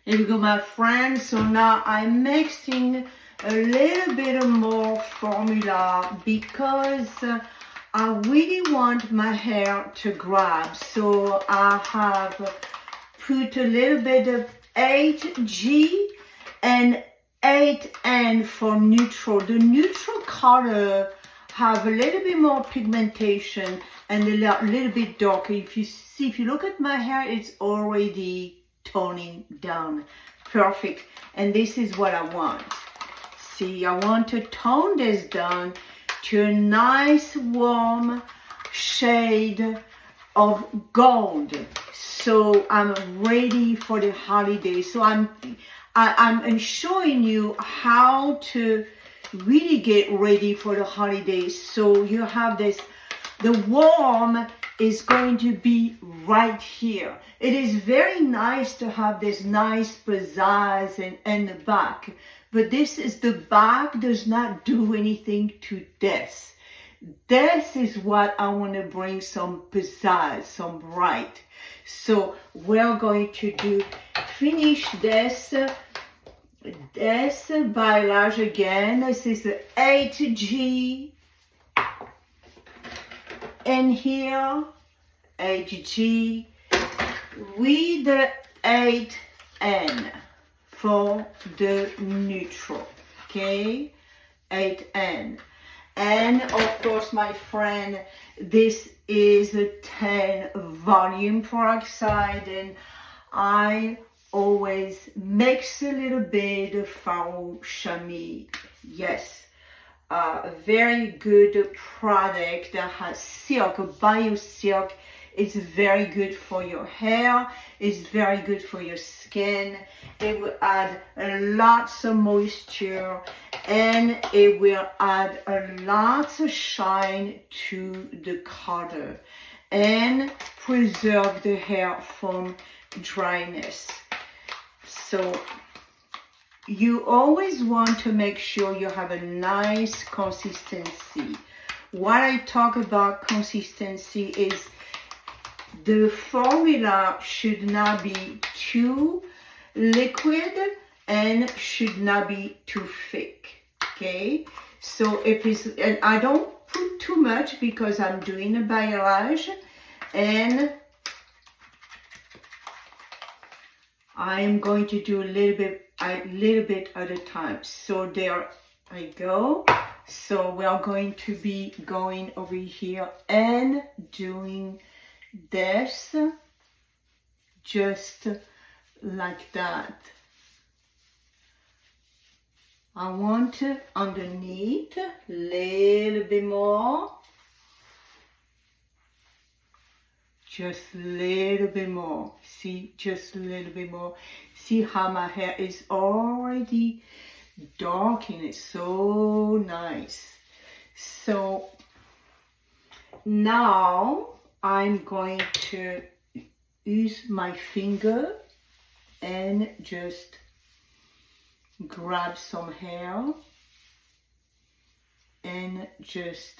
Here we go, my friends. So now I'm mixing a little bit more formula because I really want my hair to grab. So I have put a little bit of 8G and 8N for neutral. The neutral color have a little bit more pigmentation and a little bit darker. If you look at my hair, it's already toning down. Perfect. And this is what I want. See, I want to tone this down to a nice warm shade of gold. So I'm ready for the holiday. So I'm showing you how to really get ready for the holidays. So you have this, the warm is going to be right here. It is very nice to have this nice pizzazz and the back, but this is the back does not do anything to this. This is what I want to bring some pizzazz, some bright. So we're going to finish this balayage again. This is the 8G. And here, 8G with the 8N for the neutral, okay? 8N. And of course, my friend, this is a 10 volume peroxide, and I always mix a little bit of faux chamois. Yes. A very good product that has silk, a bio silk. It's very good for your hair. It's very good for your skin. It will add lots of moisture and it will add lots of shine to the color and preserve the hair from dryness. So you always want to make sure you have a nice consistency. What I talk about consistency is the formula should not be too liquid and should not be too thick, okay? So if it's, and I don't put too much because I'm doing a balayage and I am going to do a little bit at a time. So there I go. So we are going to be going over here and doing this just like that. I want to underneath a little bit more. Just a little bit more. See, just a little bit more. See how my hair is already dark and it's so nice. So now I'm going to use my finger and just grab some hair and just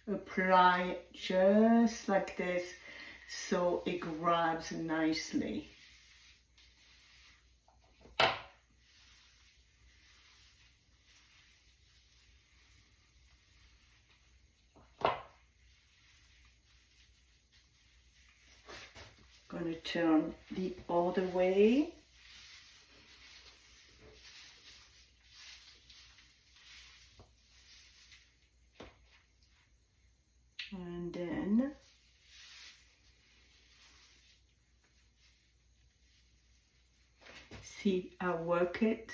apply just like this so it grabs nicely. Gonna turn the other way. And then see, I work it.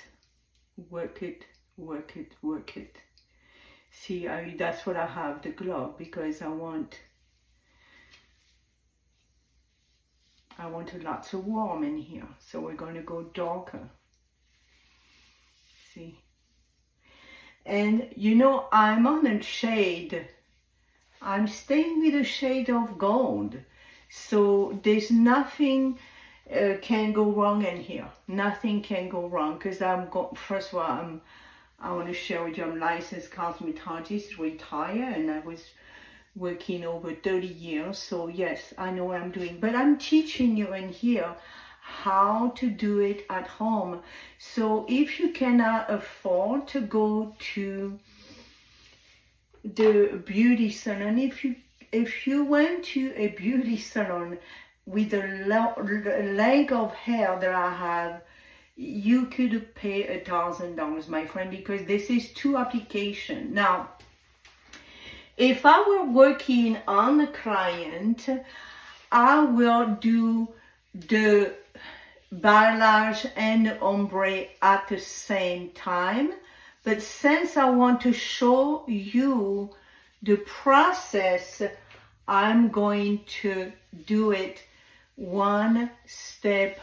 See, that's what I have the glove because I want lots of warm in here. So we're going to go darker. See, and you know I'm on a shade. I'm staying with a shade of gold, so there's nothing can go wrong in here. Nothing can go wrong because first of all, I want to share with you, I'm licensed cosmetologist, retired, and I was working over 30 years. So yes, I know what I'm doing, but I'm teaching you in here how to do it at home. So if you cannot afford to go to the beauty salon, if you went to a beauty salon with the length of hair that I have, you could pay $1,000, my friend, because this is 2 applications. Now, if I were working on a client, I will do the balayage and the ombre at the same time. But since I want to show you the process, I'm going to do it one step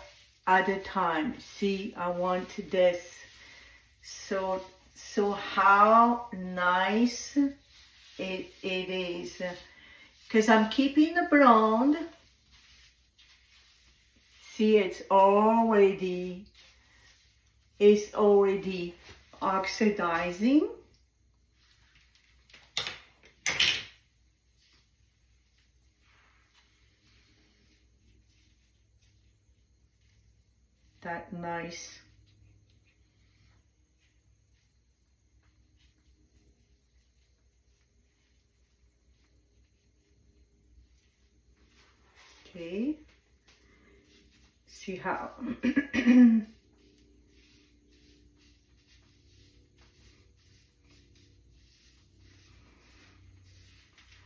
at a time. See, I want this. So how nice it is. Because I'm keeping the blonde. See, it's already oxidizing. That nice. Okay. See how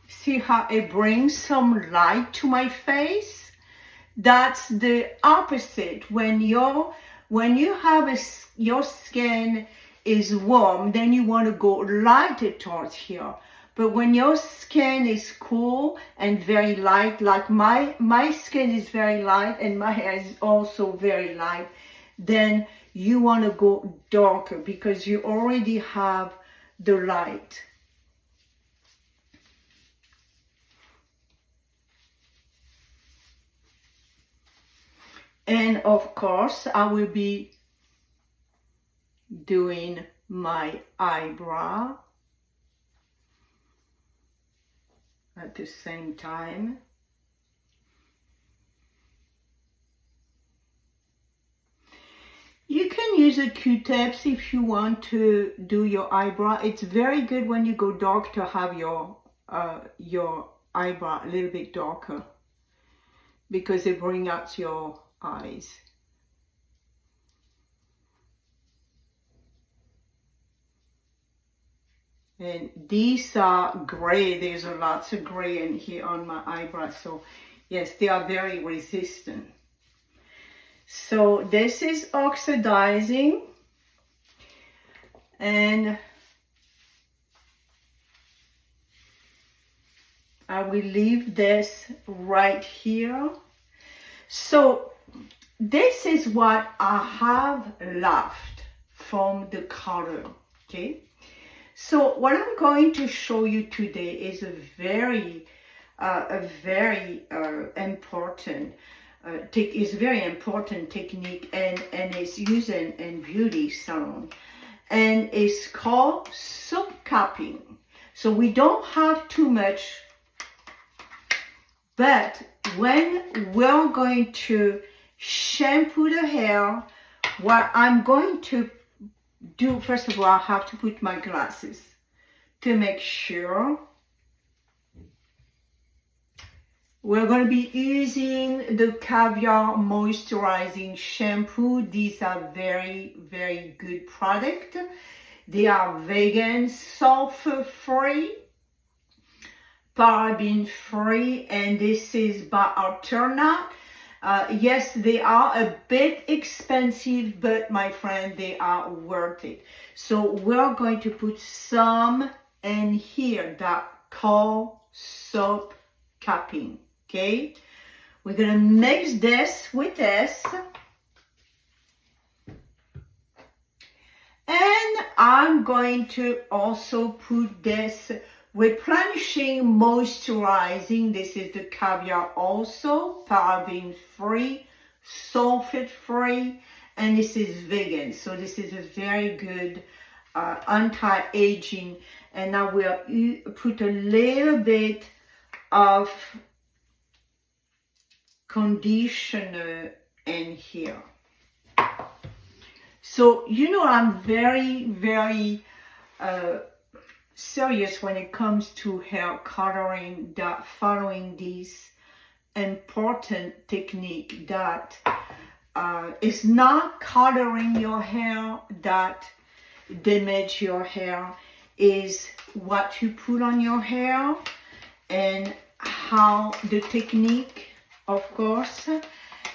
see how it brings some light to my face. That's the opposite. When you have your skin is warm, then you want to go lighter towards here. But when your skin is cool and very light, like my skin is very light and my hair is also very light, then you want to go darker because you already have the light. And of course, I will be doing my eyebrow at the same time. You can use a Q-tips if you want to do your eyebrow. It's very good when you go dark to have your eyebrow a little bit darker because it brings out your eyes. And these are gray. There's a lots of gray in here on my eyebrows. So yes, they are very resistant. So this is oxidizing. And I will leave this right here. So this is what I have left from the color, okay? So what I'm going to show you today is a very important technique, and it's used in beauty salon, and it's called soap cupping. So we don't have too much, but when we're going to shampoo the hair, what I'm going to do, first of all, I have to put my glasses to make sure. We're going to be using the Caviar Moisturizing Shampoo. These are very, very good product. They are vegan, sulfur-free, paraben-free, and this is by Alterna. Yes, they are a bit expensive, but my friend, they are worth it. So we're going to put some in here that called soap cupping. Okay, we're gonna mix this with this, and I'm going to also put this replenishing moisturizing. This is the Caviar also, paraben free, sulfate free, and this is vegan. So this is a very good anti-aging. And I will put a little bit of conditioner in here. So, you know, I'm very, very serious when it comes to hair coloring, that following this important technique that is not coloring your hair that damage your hair, is what you put on your hair and how the technique, of course,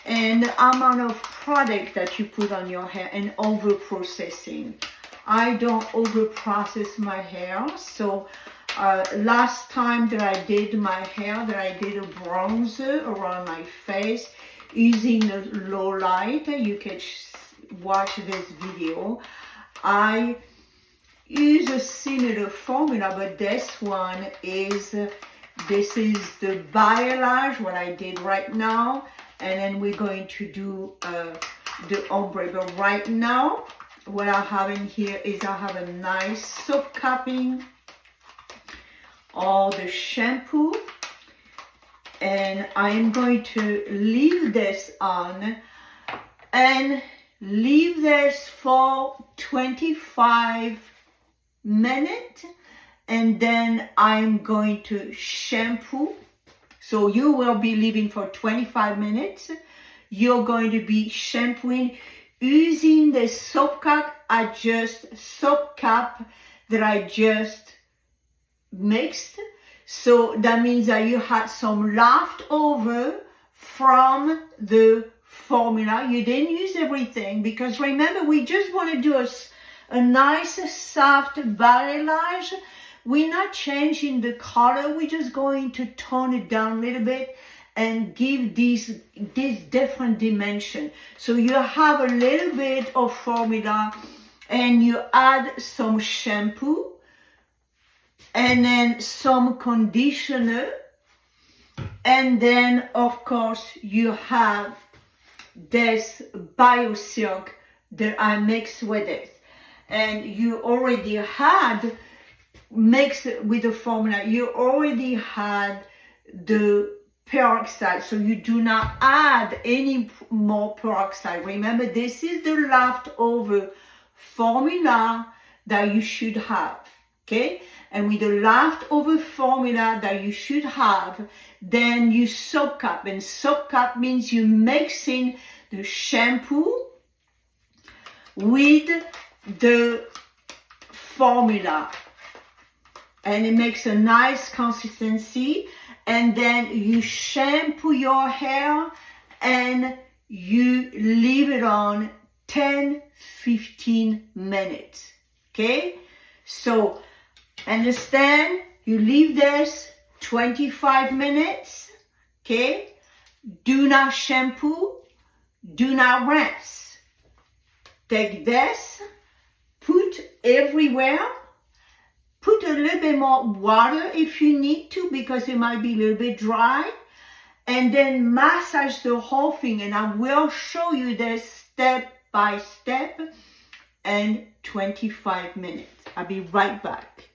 and the amount of product that you put on your hair and over processing. I don't over process my hair, so last time that I did my hair, that I did a bronzer around my face using the low light, you can watch this video. I use a similar formula, but this one is, this is the Balayage, what I did right now, and then we're going to do the ombre. But right now, what I have in here is I have a nice soap capping, all the shampoo, and I am going to leave this on and leave this for 25 minutes, and then I'm going to shampoo. So you will be leaving for 25 minutes. You're going to be shampooing using the soap cap that I just mixed. So that means that you had some leftover from the formula. You didn't use everything, because remember, we just want to do a nice soft balayage. We're not changing the color, we're just going to tone it down a little bit and give this different dimension. So you have a little bit of formula and you add some shampoo and then some conditioner, and then of course you have this bio-silk that I mixed with it, and you already had mixed with the formula, you already had the peroxide, so you do not add any more peroxide. Remember, this is the leftover formula that you should have, okay? And with the leftover formula that you should have, then you soap cap, and soap cap means you mixing the shampoo with the formula, and it makes a nice consistency. And then you shampoo your hair and you leave it on 10-15 minutes, okay? So understand, you leave this 25 minutes, okay? Do not shampoo, do not rinse. Take this, put everywhere, put a little bit more water if you need to, because it might be a little bit dry, and then massage the whole thing, and I will show you this step by step in 25 minutes. I'll be right back.